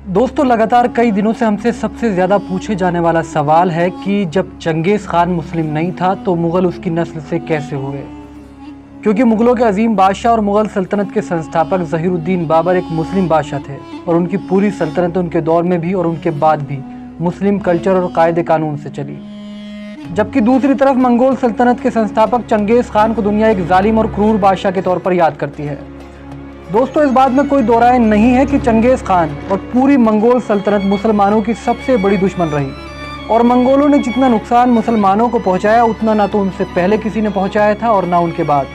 दोस्तों, लगातार कई दिनों से हमसे सबसे ज़्यादा पूछे जाने वाला सवाल है कि जब चंगेज़ खान मुस्लिम नहीं था तो मुग़ल उसकी नस्ल से कैसे हुए। क्योंकि मुग़लों के अजीम बादशाह और मुग़ल सल्तनत के संस्थापक ज़हीरुद्दीन बाबर एक मुस्लिम बादशाह थे और उनकी पूरी सल्तनत उनके दौर में भी और उनके बाद भी मुस्लिम कल्चर और कायदे कानून से चली। जबकि दूसरी तरफ मंगोल सल्तनत के संस्थापक चंगेज़ खान को दुनिया एक जालिम और क्रूर बादशाह के तौर पर याद करती है। दोस्तों, इस बात में कोई दो राय नहीं है कि चंगेज़ खान और पूरी मंगोल सल्तनत मुसलमानों की सबसे बड़ी दुश्मन रही और मंगोलों ने जितना नुकसान मुसलमानों को पहुंचाया उतना ना तो उनसे पहले किसी ने पहुंचाया था और ना उनके बाद।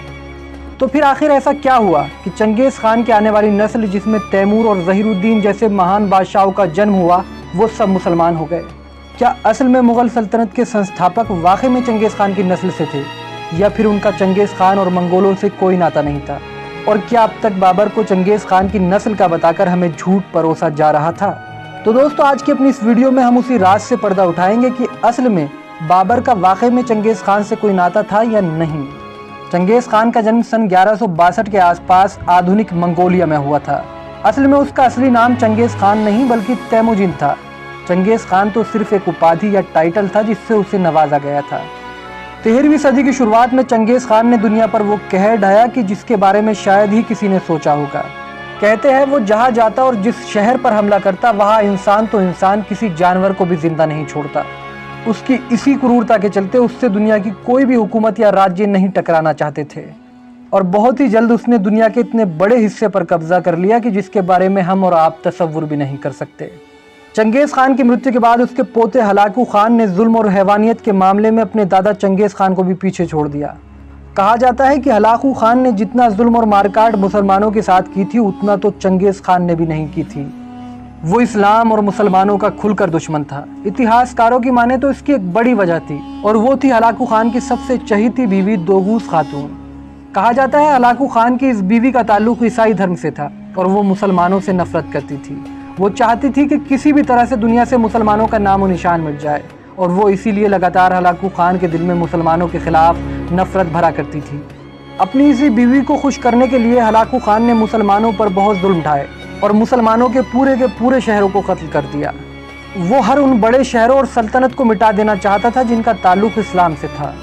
तो फिर आखिर ऐसा क्या हुआ कि चंगेज़ खान की आने वाली नस्ल, जिसमें तैमूर और ज़हीरुद्दीन जैसे महान बादशाहों का जन्म हुआ, वो सब मुसलमान हो गए। क्या असल में मुग़ल सल्तनत के संस्थापक वाकई में चंगेज़ खान की नस्ल से थे, या फिर उनका चंगेज़ खान और मंगोलों से कोई नाता नहीं था? और क्या अब तक बाबर को चंगेज़ खान की नस्ल का बताकर हमें झूठ परोसा जा रहा था? तो दोस्तों, आज की अपनी इस वीडियो में हम उसी राज से पर्दा उठाएंगे कि असल में बाबर का वाकई में चंगेज़ खान से कोई नाता था या नहीं। चंगेज़ खान का जन्म सन 1162 के आसपास आधुनिक मंगोलिया में हुआ था। असल में उसका असली नाम चंगेज़ खान नहीं बल्कि तैमुजिन था। चंगेज़ खान तो सिर्फ एक उपाधि या टाइटल था जिससे उसे नवाजा गया था। 13वीं सदी की शुरुआत में चंगेज़ खान ने दुनिया पर वो कहर ढाया कि जिसके बारे में शायद ही किसी ने सोचा होगा। कहते हैं वो जहाँ जाता और जिस शहर पर हमला करता वहाँ इंसान तो इंसान, किसी जानवर को भी जिंदा नहीं छोड़ता। उसकी इसी क्रूरता के चलते उससे दुनिया की कोई भी हुकूमत या राज्य नहीं टकराना चाहते थे और बहुत ही जल्द उसने दुनिया के इतने बड़े हिस्से पर कब्जा कर लिया कि जिसके बारे में हम और आप तसव्वुर भी नहीं कर सकते। चंगेज़ खान की मृत्यु के बाद उसके पोते हलाकू खान ने जुल्म और हैवानियत के मामले में अपने दादा चंगेज़ खान को भी पीछे छोड़ दिया। कहा जाता है कि हलाकू खान ने जितना जुल्म और मारकाट मुसलमानों के साथ की थी उतना तो चंगेज़ खान ने भी नहीं की थी। वो इस्लाम और मुसलमानों का खुलकर दुश्मन था। इतिहासकारों की माने तो इसकी एक बड़ी वजह थी और वो थी हलाकू खान की सबसे चहीती बीवी दोगूस खातून। कहा जाता है हलाकू खान की इस बीवी का ताल्लुक ईसाई धर्म से था और वो मुसलमानों से नफरत करती थी। वो चाहती थी कि किसी भी तरह से दुनिया से मुसलमानों का नामो निशान मिट जाए और वो इसीलिए लगातार हलाकू खान के दिल में मुसलमानों के खिलाफ नफरत भरा करती थी। अपनी इसी बीवी को खुश करने के लिए हलाकू खान ने मुसलमानों पर बहुत जुल्म ढाए और मुसलमानों के पूरे शहरों को कत्ल कर दिया। वो हर उन बड़े शहरों और सल्तनत को मिटा देना चाहता था जिनका ताल्लुक इस्लाम से था।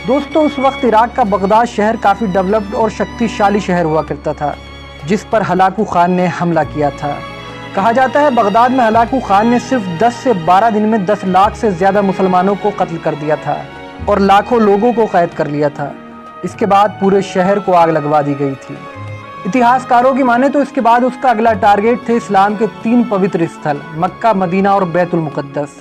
दोस्तों, उस वक्त इराक का बगदाद शहर काफ़ी डेवलप्ड और शक्तिशाली शहर हुआ करता था जिस पर हलाकू खान ने हमला किया था। कहा जाता है बगदाद में हलाकू खान ने सिर्फ 10 से 12 दिन में 10 लाख से ज़्यादा मुसलमानों को कत्ल कर दिया था और लाखों लोगों को कैद कर लिया था। इसके बाद पूरे शहर को आग लगवा दी गई थी। इतिहासकारों की माने तो इसके बाद उसका अगला टारगेट थे इस्लाम के 3 पवित्र स्थल मक्का, मदीना और बैतुल मुक़द्दस।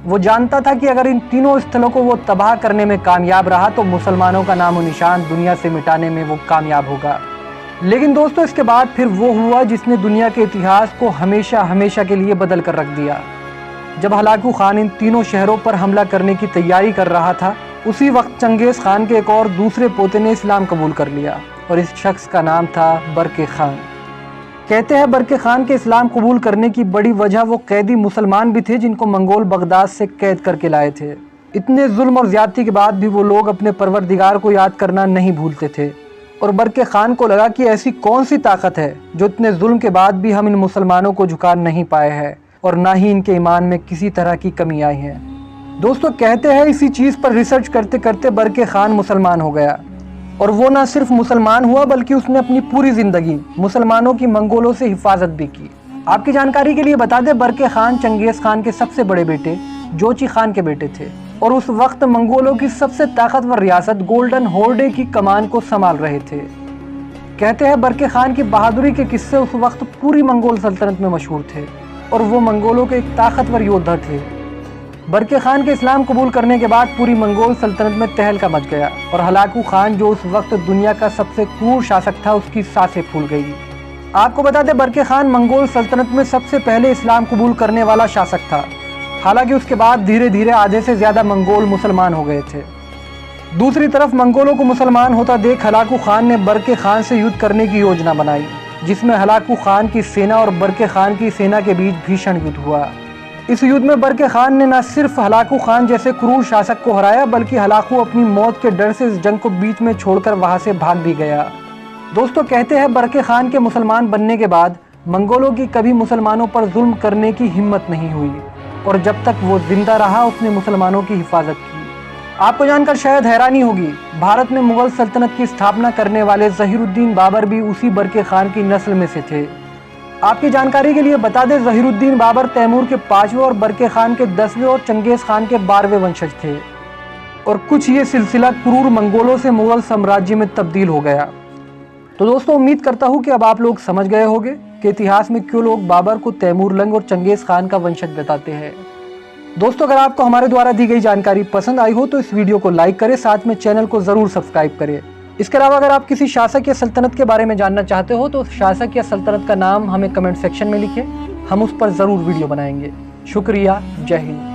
वो जानता था कि अगर इन तीनों स्थलों को वो तबाह करने में कामयाब रहा तो मुसलमानों का नामो निशान दुनिया से मिटाने में वो कामयाब होगा। लेकिन दोस्तों, इसके बाद फिर वो हुआ जिसने दुनिया के इतिहास को हमेशा हमेशा के लिए बदल कर रख दिया। जब हलाकू खान इन तीनों शहरों पर हमला करने की तैयारी कर रहा था, उसी वक्त चंगेज़ खान के एक और दूसरे पोते ने इस्लाम कबूल कर लिया और इस शख्स का नाम था बरके खान। कहते हैं बरके खान के इस्लाम कबूल करने की बड़ी वजह वो कैदी मुसलमान भी थे जिनको मंगोल बगदाद से कैद करके लाए थे। इतने जुल्म और ज्यादती के बाद भी वो लोग अपने परवरदिगार को याद करना नहीं भूलते थे और बरके खान को लगा कि ऐसी कौन सी ताकत है जो इतने जुल्म के बाद भी हम इन मुसलमानों को झुका नहीं पाए हैं और ना ही इनके ईमान में किसी तरह की कमी आई है। दोस्तों, कहते हैं इसी चीज़ पर रिसर्च करते करते बरके खान मुसलमान हो गया और वो ना सिर्फ मुसलमान हुआ बल्कि उसने अपनी पूरी ज़िंदगी मुसलमानों की मंगोलों से हिफाजत भी की। आपकी जानकारी के लिए बता दें, बरके खान चंगेज़ खान के सबसे बड़े बेटे जोची खान के बेटे थे और उस वक्त मंगोलों की सबसे ताकतवर रियासत गोल्डन होर्डे की कमान को संभाल रहे थे। कहते हैं बरके खान की बहादुरी के किस्से उस वक्त पूरी मंगोल सल्तनत में मशहूर थे और वो मंगोलों के एक ताकतवर योद्धा थे। बरके खान के इस्लाम कबूल करने के बाद पूरी मंगोल सल्तनत में तहलका मच गया और हलाकू खान जो उस वक्त दुनिया का सबसे क्रूर शासक था उसकी सांसें फूल गई। आपको बता दें, बरके खान मंगोल सल्तनत में सबसे पहले इस्लाम कबूल करने वाला शासक था। हालांकि उसके बाद धीरे धीरे आधे से ज़्यादा मंगोल मुसलमान हो गए थे। दूसरी तरफ मंगोलों को मुसलमान होता देख हलाकू खान ने बरके खान से युद्ध करने की योजना बनाई, जिसमें हलाकू खान की सेना और बरके खान की सेना के बीच भीषण युद्ध हुआ। इस युद्ध में बरके खान ने न सिर्फ हलाकू खान जैसे क्रूर शासक को हराया बल्कि हलाकू अपनी मौत के डर से इस जंग को बीच में छोड़कर वहां से भाग भी गया। दोस्तों, कहते हैं बरके खान के मुसलमान बनने के बाद मंगोलों की कभी मुसलमानों पर जुल्म करने की हिम्मत नहीं हुई और जब तक वो जिंदा रहा उसने मुसलमानों की हिफाजत की। आपको जानकर शायद हैरानी होगी, भारत में मुगल सल्तनत की स्थापना करने वाले ज़हीरुद्दीन बाबर भी उसी बरके खान की नस्ल में से थे। आपकी जानकारी के लिए बता दें, ज़हीरुद्दीन बाबर तैमूर के 5वें और बरके खान के 10वें और चंगेज़ खान के 12वें वंशज थे और कुछ ये सिलसिला क्रूर मंगोलों से मुगल साम्राज्य में तब्दील हो गया। तो दोस्तों, उम्मीद करता हूँ कि अब आप लोग समझ गए होंगे कि इतिहास में क्यों लोग बाबर को तैमूर लंग और चंगेज़ खान का वंशज बताते हैं। दोस्तों, अगर आपको हमारे द्वारा दी गई जानकारी पसंद आई हो तो इस वीडियो को लाइक करें, साथ में चैनल को ज़रूर सब्सक्राइब करें। इसके अलावा अगर आप किसी शासक या सल्तनत के बारे में जानना चाहते हो तो उस शासक या सल्तनत का नाम हमें कमेंट सेक्शन में लिखें, हम उस पर ज़रूर वीडियो बनाएंगे। शुक्रिया, जय हिंद।